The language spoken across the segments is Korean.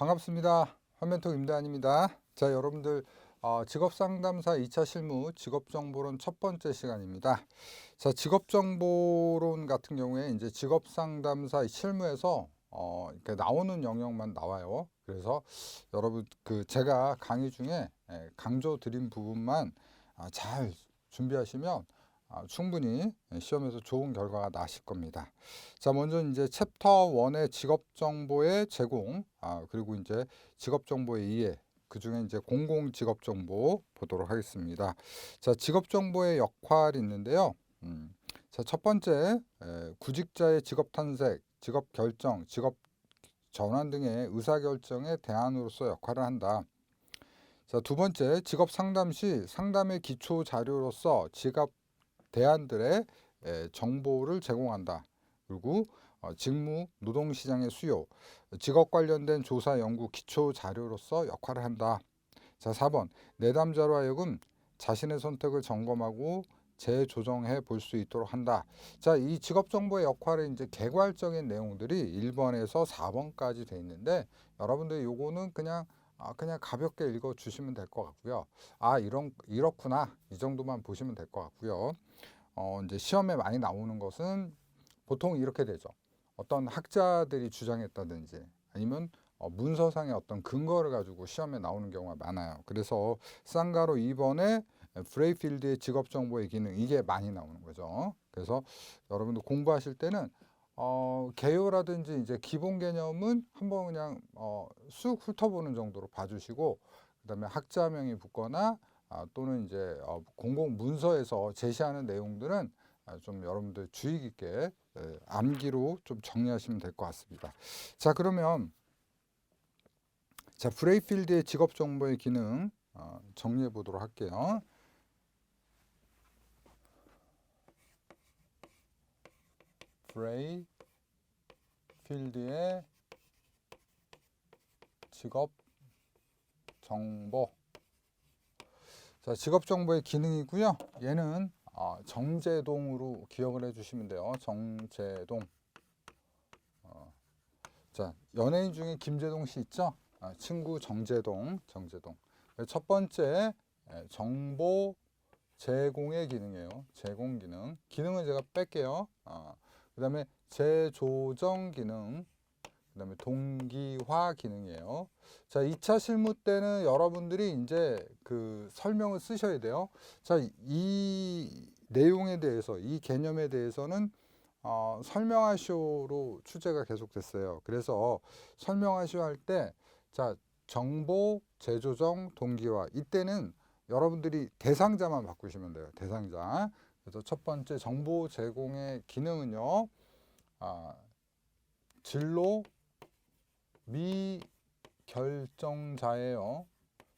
반갑습니다. 화면톡 임대환입니다. 자, 여러분들 직업상담사 2차 실무 직업정보론 첫 번째 시간입니다. 자, 직업정보론 같은 경우에 이제 직업상담사 실무에서 이렇게 나오는 영역만 나와요. 그래서 여러분 제가 강의 중에 강조 드린 부분만 잘 준비하시면 충분히 시험에서 좋은 결과가 나실 겁니다. 자, 먼저 이제 챕터 1의 직업 정보의 제공, 그리고 이제 직업 정보의 이해, 그 중에 이제 공공 직업 정보 보도록 하겠습니다. 자, 직업 정보의 역할이 있는데요. 자, 첫 번째, 구직자의 직업 탐색, 직업 결정, 직업 전환 등의 의사 결정의 대안으로서 역할을 한다. 자, 두 번째, 직업 상담 시 상담의 기초 자료로서 직업 대안들의 정보를 제공한다. 그리고 직무, 노동시장의 수요, 직업 관련된 조사, 연구, 기초 자료로서 역할을 한다. 자, 4번 내담자로 하여금 자신의 선택을 점검하고 재조정해 볼 수 있도록 한다. 자, 이 직업 정보의 역할의 이제 개괄적인 내용들이 1번에서 4번까지 돼 있는데 여러분들 요거는 그냥 가볍게 읽어 주시면 될 것 같고요. 이렇구나. 이 정도만 보시면 될 것 같고요. 이제 시험에 많이 나오는 것은 보통 이렇게 되죠. 어떤 학자들이 주장했다든지 아니면 문서상의 어떤 근거를 가지고 시험에 나오는 경우가 많아요. 그래서 쌍가로 2번에 브레이필드의 직업정보의 기능, 이게 많이 나오는 거죠. 그래서 여러분들 공부하실 때는 개요라든지 이제 기본 개념은 한번 그냥 쑥 훑어보는 정도로 봐주시고, 그다음에 학자명이 붙거나 또는 이제 공공 문서에서 제시하는 내용들은 좀 여러분들 주의 깊게 암기로 좀 정리하시면 될 것 같습니다. 자, 그러면 자, 브레이필드의 직업 정보의 기능 정리해 보도록 할게요. 브레이필드의 직업 정보. 자, 직업 정보의 기능이고요. 얘는 정제동으로 기억을 해주시면 돼요. 정제동. 자, 연예인 중에 김제동 씨 있죠? 친구 정제동. 첫 번째 정보 제공의 기능이에요. 제공 기능. 기능은 제가 뺄게요. 그 다음에 재조정 기능. 그 다음에 동기화 기능이에요. 자, 2차 실무 때는 여러분들이 이제 그 설명을 쓰셔야 돼요. 자, 이 내용에 대해서, 이 개념에 대해서는 설명하시오로 출제가 계속됐어요. 그래서 설명하시오 할 때, 자, 정보, 재조정, 동기화. 이때는 여러분들이 대상자만 바꾸시면 돼요. 대상자. 그래서 첫 번째 정보 제공의 기능은요, 진로 미결정자예요.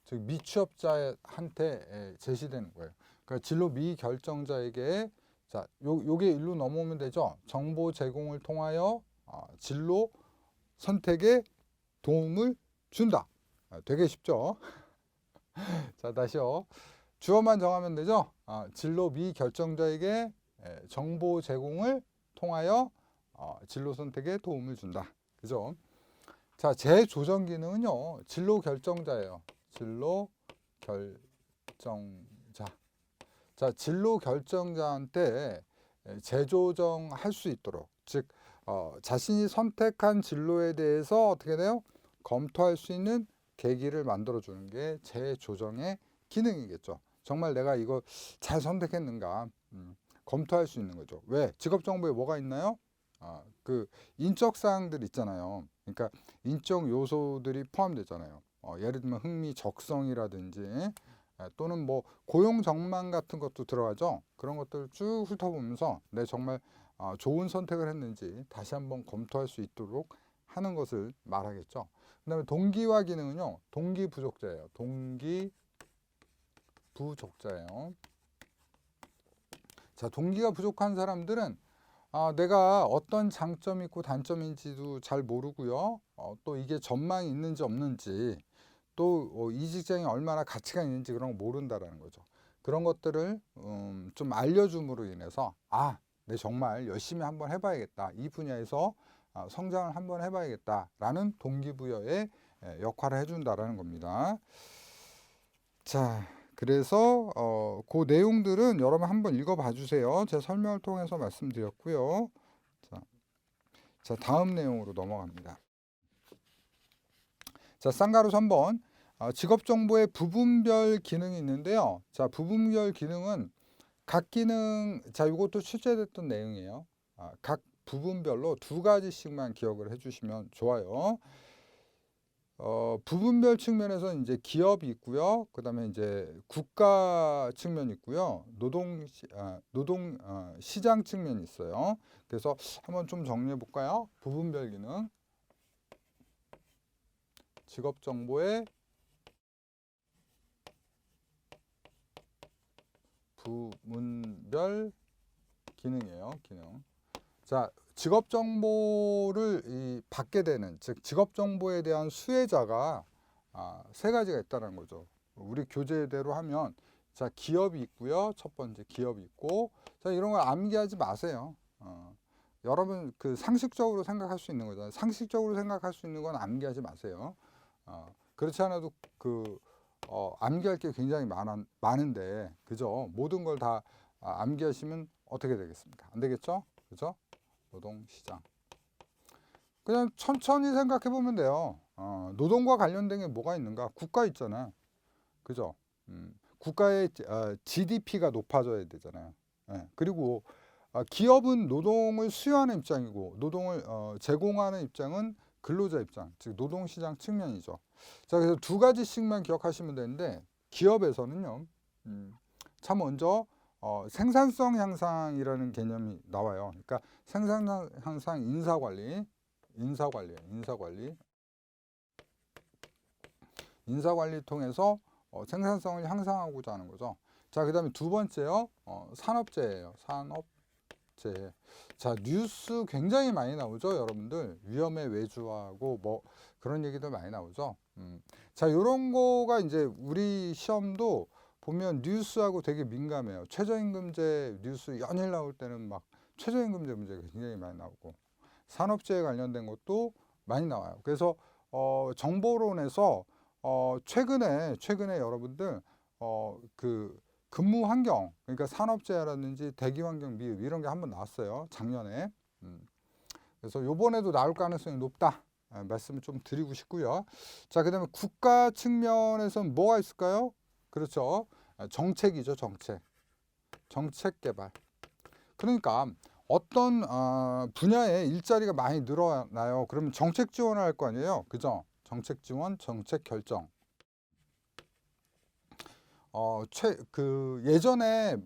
즉 미취업자한테 제시되는 거예요. 그러니까 진로 미결정자에게 자, 요게 일로 넘어오면 되죠. 정보 제공을 통하여 진로 선택에 도움을 준다. 되게 쉽죠. 자, 다시요. 주어만 정하면 되죠. 진로 미결정자에게 정보 제공을 통하여 진로 선택에 도움을 준다. 그죠? 자, 재조정 기능은요, 진로 결정자예요. 진로 결정자. 자, 진로 결정자한테 재조정할 수 있도록, 즉 자신이 선택한 진로에 대해서 어떻게 돼요? 검토할 수 있는 계기를 만들어 주는 게 재조정의 기능이겠죠. 정말 내가 이거 잘 선택했는가 검토할 수 있는 거죠. 왜? 직업 정보에 뭐가 있나요? 그 인적 사항들 있잖아요. 그러니까 인적 요소들이 포함되잖아요. 예를 들면 흥미, 적성이라든지 또는 뭐 고용 적망 같은 것도 들어가죠. 그런 것들 쭉 훑어보면서 내 정말 좋은 선택을 했는지 다시 한번 검토할 수 있도록 하는 것을 말하겠죠. 그 다음에 동기화 기능은요, 동기 부족자예요. 동기 부족자예요. 자, 동기가 부족한 사람들은 내가 어떤 장점이 있고 단점인지도 잘 모르고요. 또 이게 전망이 있는지 없는지, 또 이 직장이 얼마나 가치가 있는지 그런 거 모른다라는 거죠. 그런 것들을 좀 알려줌으로 인해서 내 정말 열심히 한번 해봐야겠다. 이 분야에서 성장을 한번 해봐야겠다라는 동기부여의 역할을 해준다라는 겁니다. 자, 그래서 그 내용들은 여러분 한번 읽어봐 주세요. 제 설명을 통해서 말씀드렸고요. 자, 다음 내용으로 넘어갑니다. 자, 쌍가루 3번. 직업 정보의 부분별 기능이 있는데요. 자, 부분별 기능은 각 기능, 자, 이것도 출제됐던 내용이에요. 각 부분별로 2가지씩만 기억을 해주시면 좋아요. 부분별 측면에서 이제 기업이 있고요. 그 다음에 이제 국가 측면이 있고요. 시장 측면이 있어요. 그래서 한번 좀 정리해 볼까요? 부분별 기능. 직업 정보의 부분별 기능이에요. 기능. 자, 직업 정보를 받게 되는, 즉 직업 정보에 대한 수혜자가 3가지가 있다는 거죠. 우리 교재대로 하면 자, 기업이 있고요. 첫 번째 기업이 있고, 자, 이런 걸 암기하지 마세요. 여러분 그 상식적으로 생각할 수 있는 거잖아요. 상식적으로 생각할 수 있는 건 암기하지 마세요. 그렇지 않아도 암기할 게 굉장히 많은데, 그죠? 모든 걸 다 암기하시면 어떻게 되겠습니까? 안 되겠죠? 그죠? 노동시장. 그냥 천천히 생각해 보면 돼요. 노동과 관련된 게 뭐가 있는가? 국가 있잖아요. 그죠? 국가의 GDP가 높아져야 되잖아요. 그리고 기업은 노동을 수요하는 입장이고, 노동을 제공하는 입장은 근로자 입장, 즉 노동시장 측면이죠. 자, 그래서 2가지씩만 기억하시면 되는데, 기업에서는요, 참 먼저 생산성 향상이라는 개념이 나와요. 그러니까 생산성 향상 인사관리예요. 인사관리 통해서 생산성을 향상하고자 하는 거죠. 자, 그 다음에 2번째요. 산업재해예요. 산업재해. 자, 뉴스 굉장히 많이 나오죠, 여러분들. 위험의 외주화하고 뭐 그런 얘기도 많이 나오죠. 자, 요런 거가 이제 우리 시험도 보면 뉴스하고 되게 민감해요. 최저임금제 뉴스 연일 나올 때는 막 최저임금제 문제가 굉장히 많이 나오고, 산업재해 관련된 것도 많이 나와요. 그래서 정보론에서 최근에 여러분들 그 근무 환경, 그러니까 산업재해라든지 대기 환경 미흡 이런 게 한번 나왔어요, 작년에. 그래서 요번에도 나올 가능성이 높다, 말씀을 좀 드리고 싶고요. 자, 그 다음에 국가 측면에서는 뭐가 있을까요? 그렇죠, 정책이죠. 정책 개발. 그러니까 어떤 분야에 일자리가 많이 늘어나요. 그러면 정책 지원을 할 거 아니에요, 그죠? 정책 지원, 정책 결정. 예전에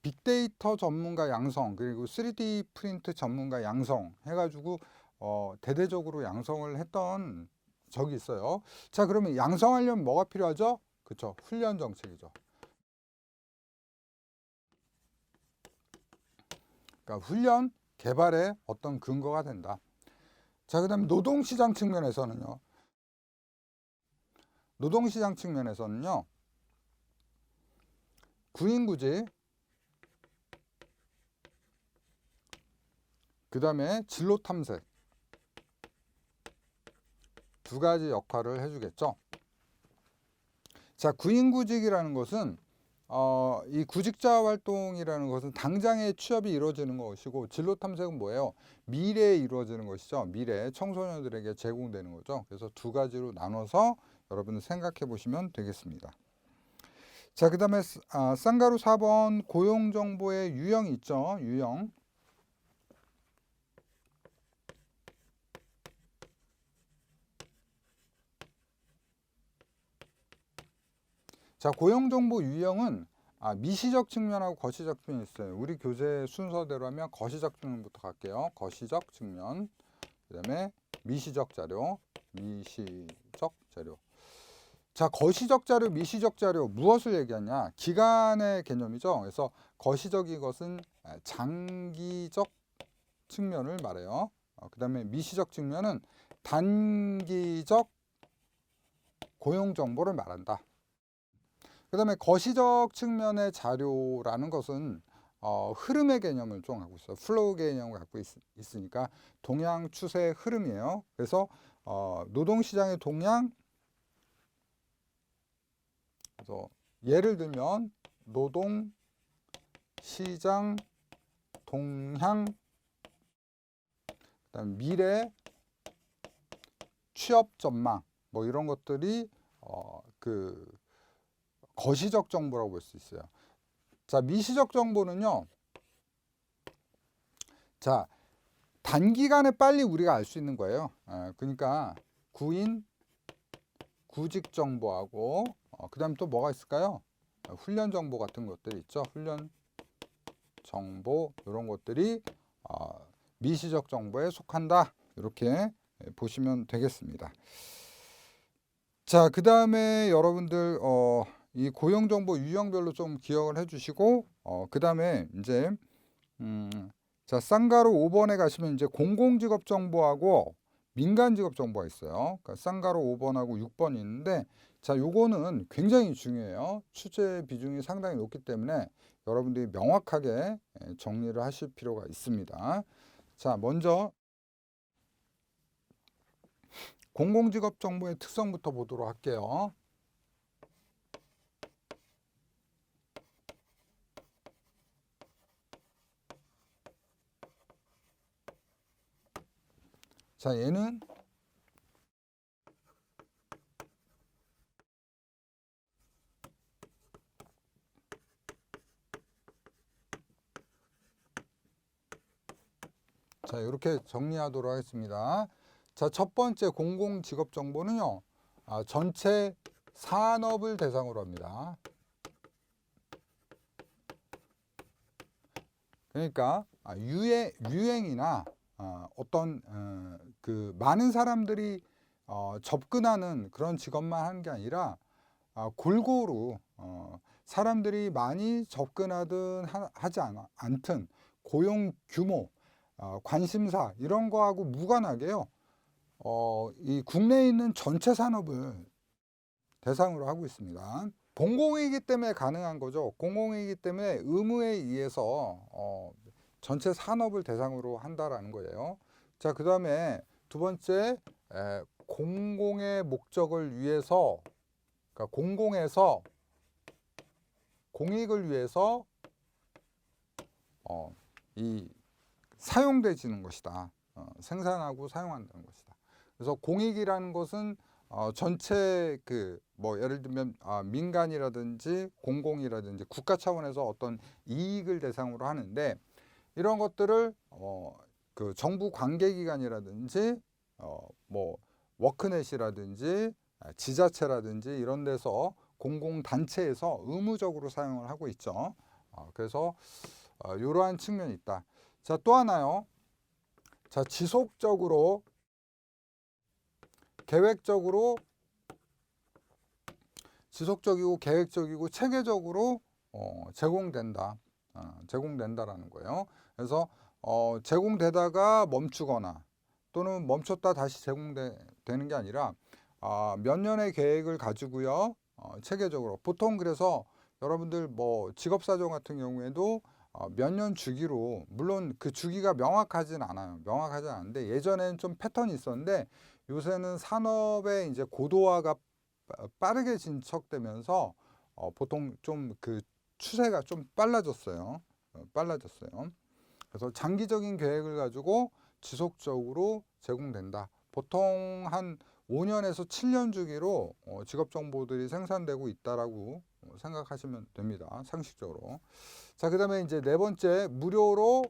빅데이터 전문가 양성, 그리고 3D 프린트 전문가 양성 해가지고 대대적으로 양성을 했던 적이 있어요. 자, 그러면 양성하려면 뭐가 필요하죠? 그렇죠, 훈련 정책이죠. 그러니까 훈련 개발의 어떤 근거가 된다. 자, 그 다음에 노동시장 측면에서는요. 구인구직, 그 다음에 진로 탐색, 2가지 역할을 해주겠죠. 자, 구인구직이라는 것은 이 구직자 활동이라는 것은 당장의 취업이 이루어지는 것이고, 진로 탐색은 뭐예요? 미래에 이루어지는 것이죠. 미래 청소년들에게 제공되는 거죠. 그래서 2가지로 나눠서 여러분 생각해 보시면 되겠습니다. 자, 그 다음에 쌍가루 4번 고용정보의 유형이 있죠. 유형. 자, 고용정보 유형은 미시적 측면하고 거시적 측면이 있어요. 우리 교재 순서대로 하면 거시적 측면부터 갈게요. 거시적 측면, 그 다음에 미시적 자료. 자, 거시적 자료, 미시적 자료 무엇을 얘기하냐? 기간의 개념이죠. 그래서 거시적인 것은 장기적 측면을 말해요. 그 다음에 미시적 측면은 단기적 고용 정보를 말한다. 그 다음에 거시적 측면의 자료라는 것은 흐름의 개념을 좀 갖고 있어요. 플로우 개념을 갖고 있으니까 동향, 추세, 흐름이에요. 그래서 노동시장의 동향, 그래서 예를 들면 노동시장 동향, 그다음 미래 취업 전망, 뭐 이런 것들이 그 거시적 정보라고 볼 수 있어요. 자, 미시적 정보는요. 자, 단기간에 빨리 우리가 알 수 있는 거예요. 그러니까 구인, 구직 정보하고 그다음 또 뭐가 있을까요? 훈련 정보 같은 것들이 있죠. 훈련 정보 이런 것들이 미시적 정보에 속한다. 이렇게 보시면 되겠습니다. 자, 그 다음에 여러분들 이 고용 정보 유형별로 좀 기억을 해주시고 그 다음에 이제 자, 쌍가루 5번에 가시면 이제 공공직업 정보하고 민간 직업 정보가 있어요. 그러니까 쌍가루 5번하고 6번이 있는데 자, 요거는 굉장히 중요해요. 출제 비중이 상당히 높기 때문에 여러분들이 명확하게 정리를 하실 필요가 있습니다. 자, 먼저 공공직업 정보의 특성부터 보도록 할게요. 자, 얘는 자, 이렇게 정리하도록 하겠습니다. 자, 첫 번째 공공직업 정보는요. 전체 산업을 대상으로 합니다. 그러니까 유행이나 어떤 그 많은 사람들이 접근하는 그런 직업만 하는 게 아니라 골고루 사람들이 많이 접근하든 하지 않든 고용 규모, 관심사 이런 거하고 무관하게요. 이 국내에 있는 전체 산업을 대상으로 하고 있습니다. 공공이기 때문에 가능한 거죠. 공공이기 때문에 의무에 의해서 전체 산업을 대상으로 한다라는 거예요. 자, 그 다음에 두 번째, 공공의 목적을 위해서, 그러니까 공공에서 공익을 위해서 이 사용되지는 것이다. 생산하고 사용한다는 것이다. 그래서 공익이라는 것은 전체 그 뭐 예를 들면 민간이라든지 공공이라든지 국가 차원에서 어떤 이익을 대상으로 하는데 이런 것들을 그 정부 관계기관이라든지 뭐 워크넷이라든지 지자체라든지 이런 데서 공공단체에서 의무적으로 사용을 하고 있죠. 그래서 이러한 측면이 있다. 자, 또 하나요. 자, 지속적으로 계획적이고 계획적이고 체계적으로 제공된다. 제공된다라는 거예요. 그래서 제공되다가 멈추거나 또는 멈췄다 다시 제공되는 게 아니라 몇 년의 계획을 가지고요. 체계적으로 보통 그래서 여러분들 뭐 직업사정 같은 경우에도 몇 년 주기로 물론 그 주기가 명확하진 않아요. 명확하진 않은데 예전에는 좀 패턴이 있었는데 요새는 산업의 이제 고도화가 빠르게 진척되면서 보통 좀 그 추세가 좀 빨라졌어요. 빨라졌어요. 그래서 장기적인 계획을 가지고 지속적으로 제공된다. 보통 한 5년에서 7년 주기로 직업 정보들이 생산되고 있다라고 생각하시면 됩니다. 상식적으로. 자, 그다음에 이제 네 번째 무료로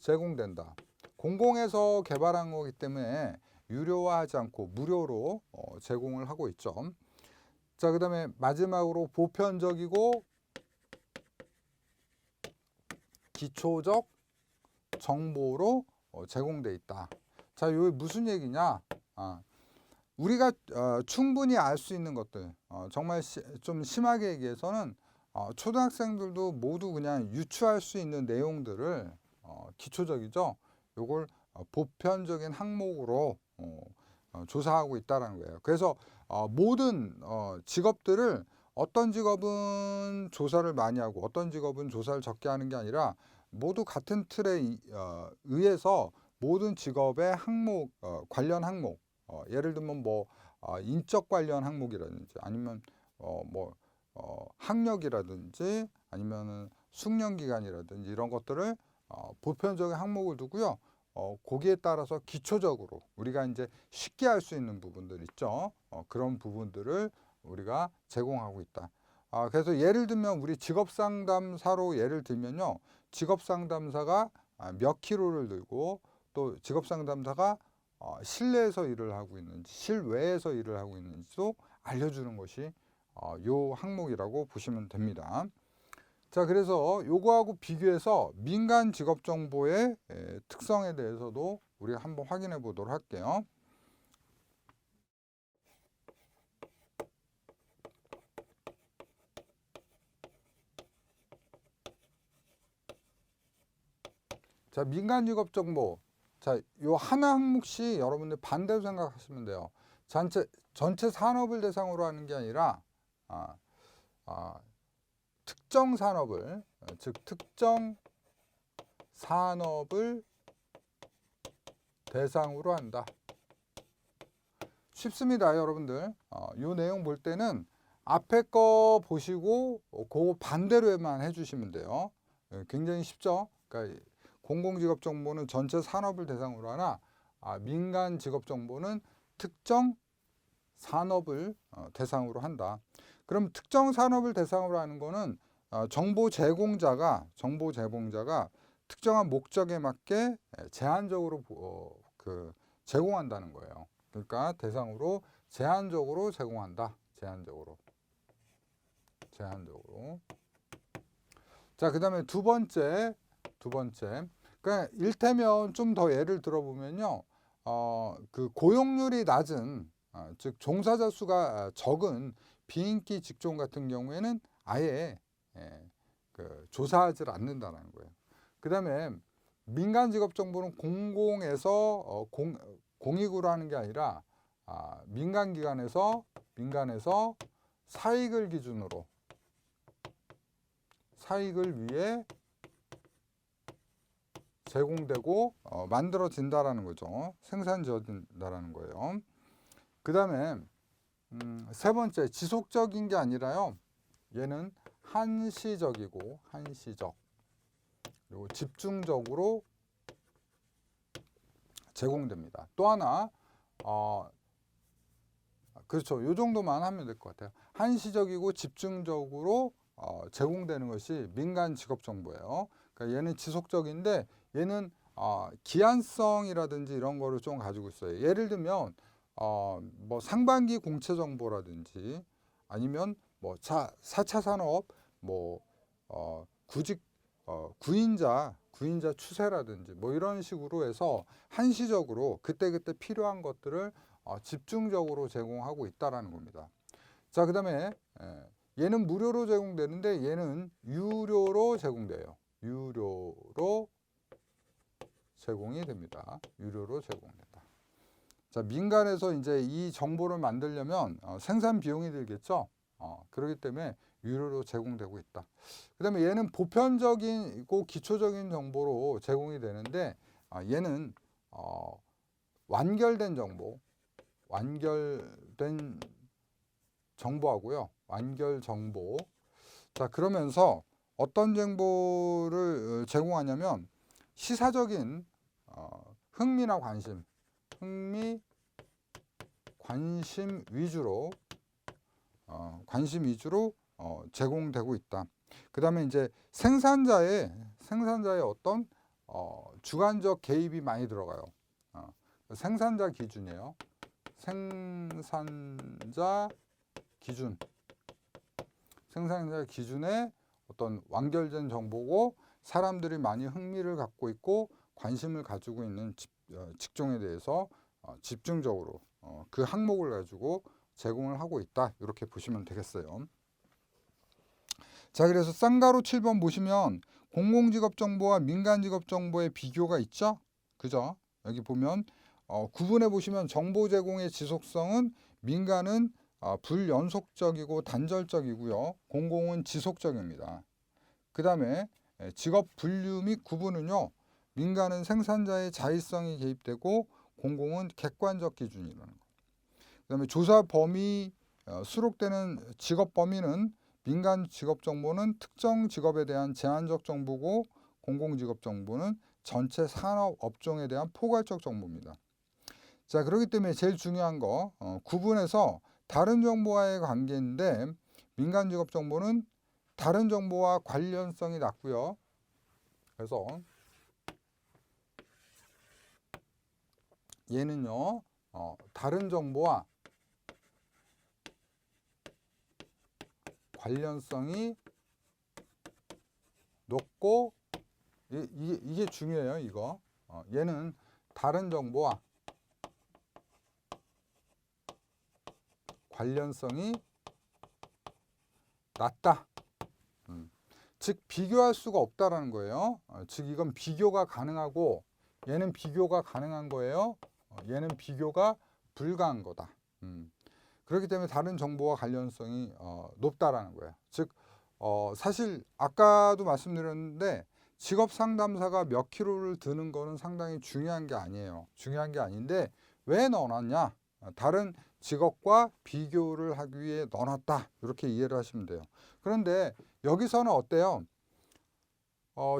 제공된다. 공공에서 개발한 거기 때문에 유료화하지 않고 무료로 제공을 하고 있죠. 자, 그다음에 마지막으로 보편적이고 기초적 정보로 제공돼 있다. 자, 이게 무슨 얘기냐? 우리가 충분히 알 수 있는 것들, 정말 좀 심하게 얘기해서는 초등학생들도 모두 그냥 유추할 수 있는 내용들을 기초적이죠. 요걸 보편적인 항목으로 조사하고 있다는 거예요. 그래서 모든 직업들을 어떤 직업은 조사를 많이 하고 어떤 직업은 조사를 적게 하는 게 아니라 모두 같은 틀에 의해서 모든 직업의 항목, 관련 항목, 예를 들면 뭐 인적 관련 항목이라든지 아니면 학력이라든지 아니면은 숙련 기간이라든지 이런 것들을 보편적인 항목을 두고요. 거기에 따라서 기초적으로 우리가 이제 쉽게 할 수 있는 부분들 있죠. 그런 부분들을 우리가 제공하고 있다. 그래서 예를 들면 우리 직업상담사로 예를 들면요. 직업상담사가 몇 킬로를 들고 또 직업상담사가 실내에서 일을 하고 있는지 실외에서 일을 하고 있는지도 알려주는 것이 요 항목이라고 보시면 됩니다. 자, 그래서 요거하고 비교해서 민간 직업 정보의 특성에 대해서도 우리가 한번 확인해 보도록 할게요. 자, 민간 직업 정보. 자, 요 하나 항목씩 여러분들 반대로 생각하시면 돼요. 전체 산업을 대상으로 하는 게 아니라 아, 아, 특정 산업을 즉 특정 산업을 대상으로 한다. 쉽습니다, 여러분들. 요 내용 볼 때는 앞에 거 보시고 그거 반대로만 해주시면 돼요. 굉장히 쉽죠. 그러니까 공공직업 정보는 전체 산업을 대상으로 하나 민간 직업 정보는 특정 산업을 대상으로 한다. 그럼 특정 산업을 대상으로 하는 거는 정보 제공자가 특정한 목적에 맞게 제한적으로 제공한다는 거예요. 그러니까 대상으로 제한적으로 제공한다. 제한적으로. 자, 그다음에 두 번째. 그러니까 일테면 좀 더 예를 들어보면요. 그 고용률이 낮은 즉 종사자 수가 적은 비인기 직종 같은 경우에는 아예 조사하지 않는다는 거예요. 그다음에 민간 직업 정보는 공공에서 공익으로 하는 게 아니라 민간에서 사익을 기준으로 사익을 위해 제공되고 만들어진다라는 거죠. 생산되어진다라는 거예요. 그 다음에 세 번째, 지속적인 게 아니라요. 얘는 한시적이고 그리고 집중적으로 제공됩니다. 또 하나 그렇죠. 요 정도만 하면 될 것 같아요. 한시적이고 집중적으로 제공되는 것이 민간 직업 정보예요. 그러니까 얘는 지속적인데 얘는 기한성이라든지 이런 거를 좀 가지고 있어요. 예를 들면 뭐 상반기 공채 정보라든지 아니면 뭐 4차 산업 뭐 구인자 추세라든지 뭐 이런 식으로 해서 한시적으로 그때그때 필요한 것들을 집중적으로 제공하고 있다라는 겁니다. 자, 그다음에 얘는 무료로 제공되는데 얘는 유료로 제공돼요. 유료로 제공이 됩니다. 유료로 제공된다. 자, 민간에서 이제 이 정보를 만들려면 생산 비용이 들겠죠. 그렇기 때문에 유료로 제공되고 있다. 그다음에 얘는 보편적이고 기초적인 정보로 제공이 되는데 얘는 완결된 정보하고요. 완결 정보. 자, 그러면서 어떤 정보를 제공하냐면 시사적인 흥미나 관심 위주로 제공되고 있다. 그다음에 이제 생산자의 어떤 주관적 개입이 많이 들어가요. 생산자 기준이에요. 생산자 기준의 어떤 완결된 정보고 사람들이 많이 흥미를 갖고 있고 관심을 가지고 있는 직종에 대해서 집중적으로 그 항목을 가지고 제공을 하고 있다. 이렇게 보시면 되겠어요. 자, 그래서 쌍가루 7번 보시면 공공직업정보와 민간직업정보의 비교가 있죠. 그죠? 여기 보면 구분해 보시면 정보 제공의 지속성은 민간은 불연속적이고 단절적이고요. 공공은 지속적입니다. 그 다음에 직업 분류 및 구분은요. 민간은 생산자의 자의성이 개입되고 공공은 객관적 기준이라는 거. 그 다음에 조사 범위 수록되는 직업 범위는 민간 직업 정보는 특정 직업에 대한 제한적 정보고 공공 직업 정보는 전체 산업 업종에 대한 포괄적 정보입니다. 자, 그렇기 때문에 제일 중요한 거 구분해서 다른 정보와의 관계인데 민간 직업 정보는 다른 정보와 관련성이 낮고요. 그래서 얘는요 다른 정보와 관련성이 높고 이게 중요해요. 이거 얘는 다른 정보와 관련성이 낮다. 즉 비교할 수가 없다라는 거예요. 즉 이건 비교가 가능하고 얘는 비교가 가능한 거예요. 얘는 비교가 불가한 거다. 그렇기 때문에 다른 정보와 관련성이 높다라는 거예요. 즉 사실 아까도 말씀드렸는데 직업 상담사가 몇 킬로를 드는 거는 상당히 중요한 게 아니에요. 중요한 게 아닌데 왜 넣어놨냐? 다른 직업과 비교를 하기 위해 넣어놨다. 이렇게 이해를 하시면 돼요. 그런데 여기서는 어때요?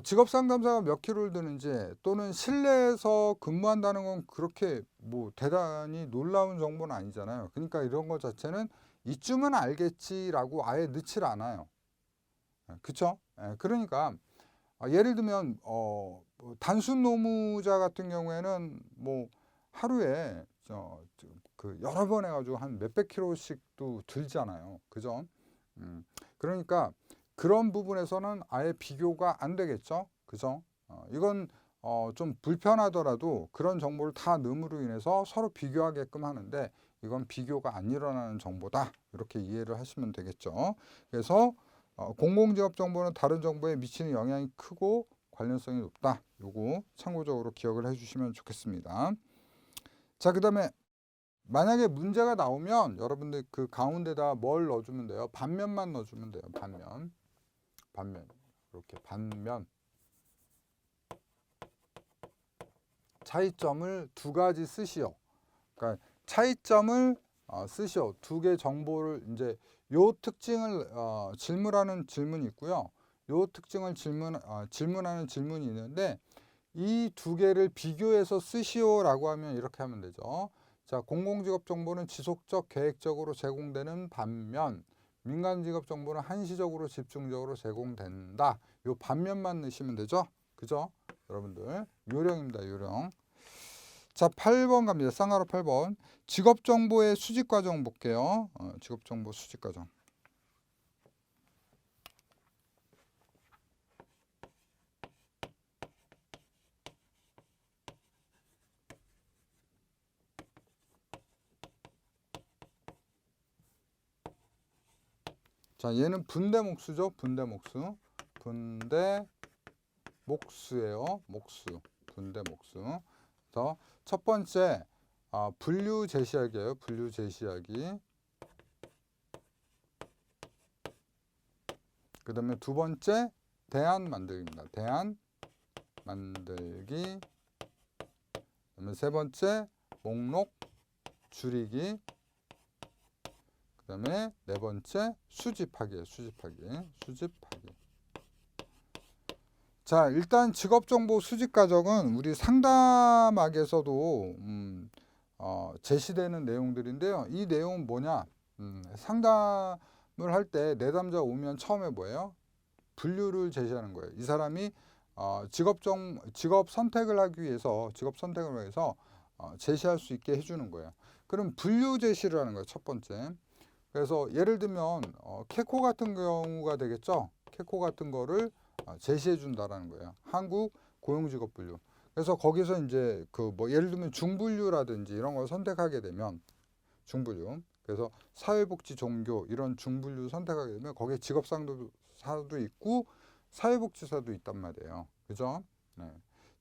직업 상담사가 몇 킬로를 드는지 또는 실내에서 근무한다는 건 그렇게 뭐 대단히 놀라운 정보는 아니잖아요. 그러니까 이런 것 자체는 이쯤은 알겠지라고 아예 넣질 않아요. 그쵸? 그러니까 예를 들면 단순 노무자 같은 경우에는 뭐 하루에 그 여러 번 해가지고 한 몇백 킬로씩도 들잖아요. 그죠? 그러니까 그런 부분에서는 아예 비교가 안 되겠죠. 그죠? 이건 좀 불편하더라도 그런 정보를 다 넣음으로 인해서 서로 비교하게끔 하는데 이건 비교가 안 일어나는 정보다. 이렇게 이해를 하시면 되겠죠. 그래서 공공지업 정보는 다른 정보에 미치는 영향이 크고 관련성이 높다. 요거 참고적으로 기억을 해주시면 좋겠습니다. 자, 그 다음에 만약에 문제가 나오면 여러분들 그 가운데다 뭘 넣어주면 돼요? 반면만 넣어주면 돼요. 반면 이렇게 반면 차이점을 두 가지 쓰시오. 그러니까 차이점을 쓰시오. 두 개 정보를 이제 요 특징을 질문하는 질문이 있고요. 요 특징을 질문하는 질문이 있는데 이 두 개를 비교해서 쓰시오라고 하면 이렇게 하면 되죠. 자, 공공직업 정보는 지속적, 계획적으로 제공되는 반면 민간직업 정보는 한시적으로 집중적으로 제공된다. 요 반면만 넣으시면 되죠. 그죠? 여러분들 요령입니다. 요령. 자, 8번 갑니다. 쌍화로 8번. 직업정보의 수집과정 볼게요. 직업정보 수집과정. 자, 얘는 분대목수죠. 분대목수. 분대목수예요. 목수. 분대목수. 그래서 첫 번째 분류 제시하기예요. 분류 제시하기. 그 다음에 두 번째 대안 만들기입니다. 대안 만들기. 그다음에 세 번째 목록 줄이기. 그 다음에 네 번째 수집하기예요. 수집하기. 자, 일단 직업정보 수집 과정은 우리 상담학에서도 제시되는 내용들인데요. 이 내용은 뭐냐? 상담을 할 때 내담자 오면 처음에 뭐예요? 분류를 제시하는 거예요. 이 사람이 직업 선택을 하기 위해서 제시할 수 있게 해주는 거예요. 그럼 분류 제시를 하는 거예요. 첫 번째. 그래서 예를 들면 캐코 같은 경우가 되겠죠. 캐코 같은 거를 제시해 준다라는 거예요. 한국 고용직업 분류. 그래서 거기서 이제 그 뭐 예를 들면 중분류라든지 이런 걸 선택하게 되면 중분류. 그래서 사회복지 종교 이런 중분류 선택하게 되면 거기에 직업상담사도 있고 사회복지사도 있단 말이에요. 그죠? 네.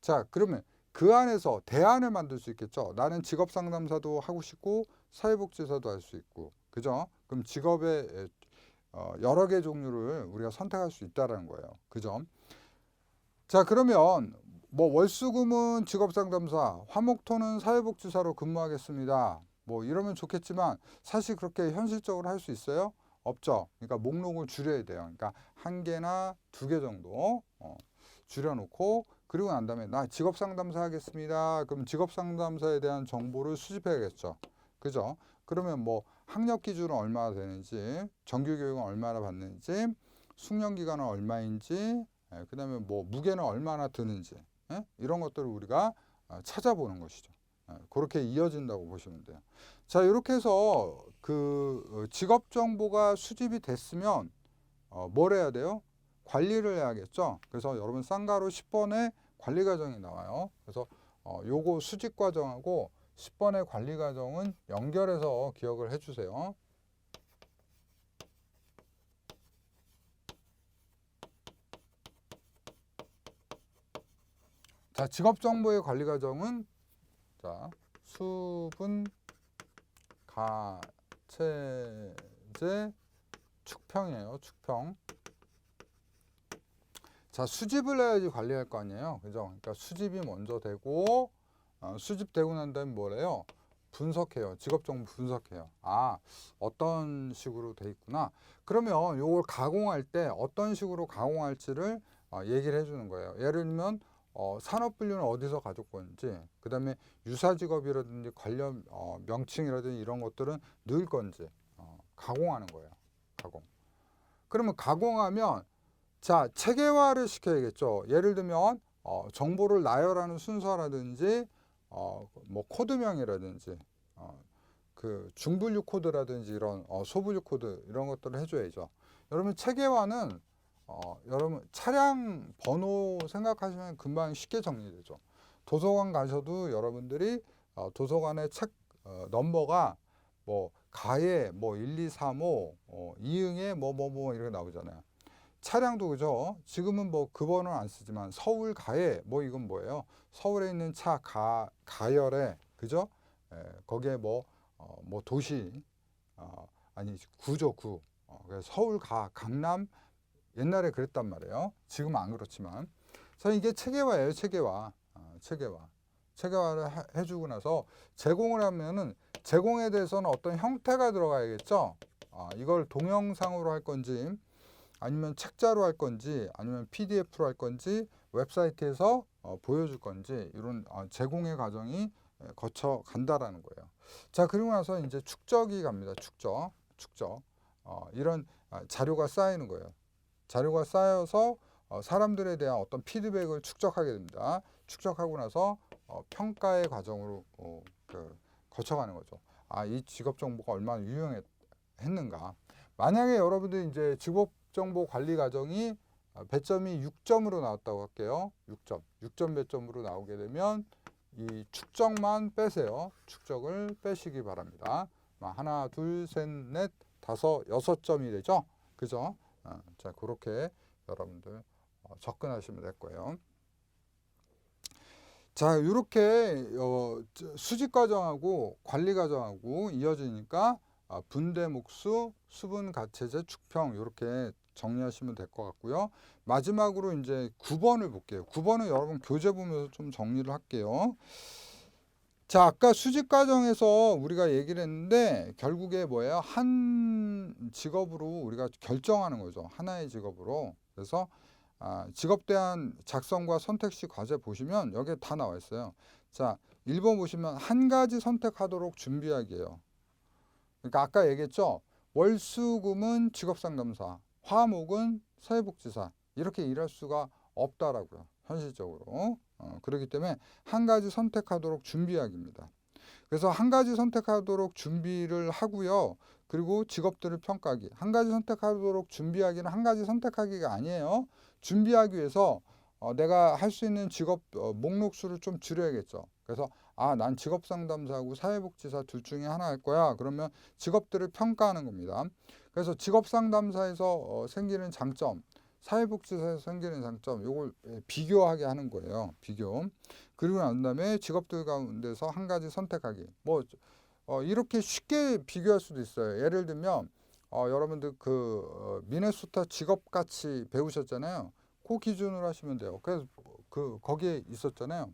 자, 그러면 그 안에서 대안을 만들 수 있겠죠. 나는 직업상담사도 하고 싶고 사회복지사도 할 수 있고 그죠? 그럼 직업의 여러 개 종류를 우리가 선택할 수 있다라는 거예요. 그죠? 자, 그러면 뭐 월수금은 직업상담사, 화목토는 사회복지사로 근무하겠습니다. 뭐 이러면 좋겠지만 사실 그렇게 현실적으로 할 수 있어요? 없죠. 그러니까 목록을 줄여야 돼요. 그러니까 한 개나 두 개 정도 줄여놓고 그리고 난 다음에 나 직업상담사 하겠습니다. 그럼 직업상담사에 대한 정보를 수집해야겠죠. 그죠? 그러면 뭐 학력 기준은 얼마나 되는지, 정규교육은 얼마나 받는지, 숙련기간은 얼마인지, 그 다음에 뭐 무게는 얼마나 드는지, 이런 것들을 우리가 찾아보는 것이죠. 그렇게 이어진다고 보시면 돼요. 자, 이렇게 해서 그 직업 정보가 수집이 됐으면 뭘 해야 돼요? 관리를 해야겠죠. 그래서 여러분 쌍가루 10번의 관리 과정이 나와요. 그래서 요거 수집 과정하고 10번의 관리 과정은 연결해서 기억을 해주세요. 자, 직업정보의 관리 과정은 자, 수분, 가체제, 축평이에요. 축평. 자, 수집을 해야지 관리할 거 아니에요. 그죠? 그러니까 수집이 먼저 되고 수집되고 난 다음에 뭐래요? 분석해요. 직업정보 분석해요. 아, 어떤 식으로 돼 있구나. 그러면 이걸 가공할 때 어떤 식으로 가공할지를 얘기를 해주는 거예요. 예를 들면 산업분류는 어디서 가져건지, 그 다음에 유사직업이라든지 관련 명칭이라든지 이런 것들은 넣을 건지 가공하는 거예요. 가공. 그러면 가공하면 자, 체계화를 시켜야겠죠. 예를 들면 정보를 나열하는 순서라든지 뭐 코드명이라든지 그 중분류 코드라든지 이런 소분류 코드 이런 것들을 해줘야죠. 여러분 체계화는 여러분 차량 번호 생각하시면 금방 쉽게 정리되죠. 도서관 가셔도 여러분들이 도서관의 책 넘버가 뭐 가에 뭐 1, 2, 3, 5 이응에 뭐 이렇게 나오잖아요. 차량도 그죠. 지금은 뭐 그 번호는 안 쓰지만 서울 가에 뭐 이건 뭐예요? 서울에 있는 차 가열에 그죠? 거기에 뭐 도시 아니 구죠 구. 그래서 서울 강남 옛날에 그랬단 말이에요. 지금은 안 그렇지만. 자, 이게 체계화예요. 체계화. 체계화. 체계화를 해주고 나서 제공을 하면은 제공에 대해서는 어떤 형태가 들어가야겠죠. 이걸 동영상으로 할 건지 아니면 책자로 할 건지 아니면 PDF로 할 건지 웹사이트에서 보여줄 건지 이런 제공의 과정이 거쳐 간다라는 거예요. 자, 그리고 나서 이제 축적이 갑니다. 축적. 이런 자료가 쌓이는 거예요. 자료가 쌓여서 사람들에 대한 어떤 피드백을 축적하게 됩니다. 축적하고 나서 평가의 과정으로 거쳐가는 거죠. 이 직업 정보가 얼마나 유용했는가. 만약에 여러분들이 이제 직업 정보 관리 과정이 배점이 6점으로 나왔다고 할게요. 6점 배점으로 나오게 되면 이 축적만 빼세요. 축적을 빼시기 바랍니다. 하나, 둘, 셋, 넷, 다섯, 6점이 되죠. 그죠? 자, 그렇게 여러분들 접근하시면 될 거예요. 자, 이렇게 수집 과정하고 관리 과정하고 이어지니까 분대 목수, 수분 가체제, 축평 이렇게 정리하시면 될 것 같고요. 마지막으로 이제 9번을 볼게요. 9번은 여러분 교재 보면서 좀 정리를 할게요. 자, 아까 수집 과정에서 우리가 얘기를 했는데 결국에 뭐예요? 한 직업으로 우리가 결정하는 거죠. 하나의 직업으로. 그래서 직업 대한 작성과 선택 시 과제 보시면 여기에 다 나와 있어요. 자, 1번 보시면 한 가지 선택하도록 준비하기예요. 그러니까 아까 얘기했죠. 월수금은 직업상담사, 화목은 사회복지사 이렇게 일할 수가 없다라고요. 현실적으로. 그렇기 때문에 한 가지 선택하도록 준비하기입니다. 그래서 한 가지 선택하도록 준비를 하고요. 그리고 직업들을 평가하기. 한 가지 선택하도록 준비하기는 한 가지 선택하기가 아니에요. 준비하기 위해서 내가 할 수 있는 직업 목록 수를 좀 줄여야겠죠. 그래서 난 직업상담사하고 사회복지사 둘 중에 하나 할 거야. 그러면 직업들을 평가하는 겁니다. 그래서 직업상담사에서 생기는 장점, 사회복지사에서 생기는 장점, 이걸 비교하게 하는 거예요. 비교. 그리고 난 다음에 직업들 가운데서 한 가지 선택하기. 뭐 이렇게 쉽게 비교할 수도 있어요. 예를 들면 여러분들 미네소타 직업가치 배우셨잖아요. 그 기준으로 하시면 돼요. 그래서 거기에 있었잖아요.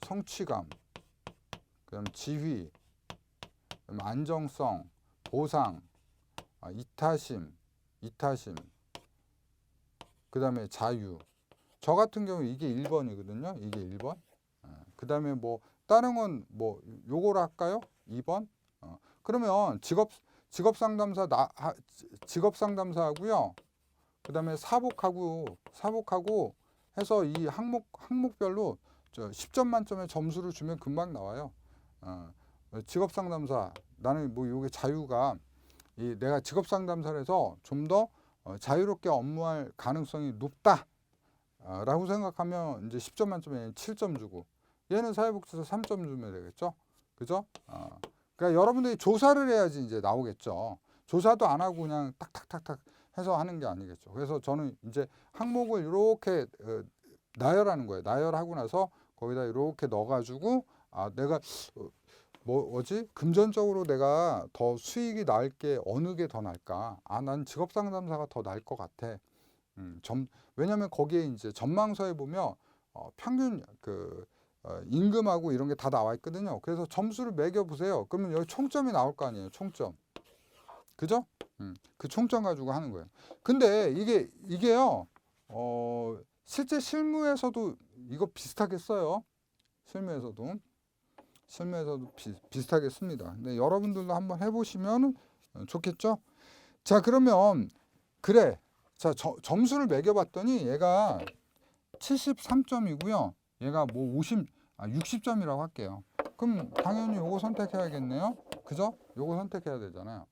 성취감, 그다음 지휘, 그다음 안정성, 보상, 이타심, 그다음에 자유. 저 같은 경우 이게 1번이거든요. 이게 1번. 그다음에 뭐 다른 건 뭐 요거로 할까요? 2번. 그러면 직업 상담사하고요. 그다음에 사복하고 해서 이 항목별로 10점 만점의 점수를 주면 금방 나와요. 직업 상담사, 나는 뭐 요게 자유가 내가 직업 상담사를 해서 좀 더 자유롭게 업무할 가능성이 높다 라고 생각하면 이제 10점 만점에 7점 주고, 얘는 사회복지사 3점 주면 되겠죠. 그죠? 그러니까 여러분들이 조사를 해야지 이제 나오겠죠. 조사도 안 하고 그냥 탁탁탁탁 해서 하는 게 아니겠죠. 그래서 저는 이제 항목을 이렇게 나열하는 거예요. 나열하고 나서 거기다 이렇게 넣어가지고 내가 금전적으로 내가 더 수익이 나을 게 어느 게 더 나을까? 난 직업 상담사가 더 나을 것 같아. 왜냐면 거기에 이제 전망서에 보면 평균 임금하고 이런 게 다 나와 있거든요. 그래서 점수를 매겨 보세요. 그러면 여기 총점이 나올 거 아니에요. 총점. 그죠? 그 총점 가지고 하는 거예요. 근데 이게요. 실제 실무에서도 이거 비슷하게 써요. 실무에서도 비슷하게 씁니다. 근데 여러분들도 한번 해보시면 좋겠죠? 자, 그러면 그래. 자, 점수를 매겨봤더니 얘가 73점이고요. 얘가 뭐 60점이라고 할게요. 그럼 당연히 요거 선택해야겠네요. 그죠? 요거 선택해야 되잖아요.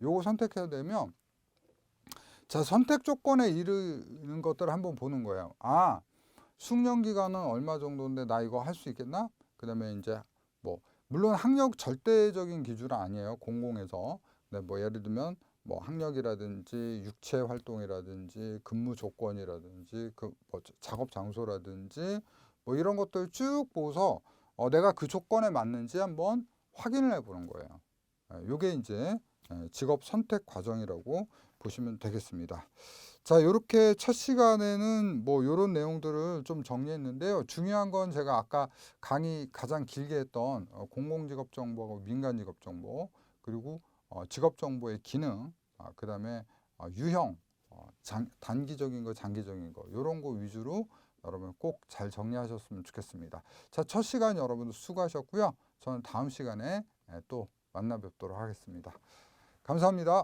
요거 선택해야 되면, 자, 선택 조건에 이르는 것들을 한번 보는 거예요. 숙련 기간은 얼마 정도인데 나 이거 할 수 있겠나? 그다음에 이제 뭐 물론 학력 절대적인 기준은 아니에요. 공공에서. 근데 뭐 예를 들면 뭐 학력이라든지 육체 활동이라든지 근무 조건이라든지 뭐 작업 장소라든지 뭐 이런 것들 쭉 보고서 내가 그 조건에 맞는지 한번 확인을 해보는 거예요. 요게 이제 직업 선택 과정이라고 보시면 되겠습니다. 자, 이렇게 첫 시간에는 뭐 이런 내용들을 좀 정리했는데요. 중요한 건 제가 아까 강의 가장 길게 했던 공공직업정보하고 민간직업정보, 그리고 직업정보의 기능, 그 다음에 유형, 단기적인 거, 장기적인 거, 이런 거 위주로 여러분 꼭 잘 정리하셨으면 좋겠습니다. 자, 첫 시간 여러분들 수고하셨고요. 저는 다음 시간에 또 만나 뵙도록 하겠습니다. 감사합니다.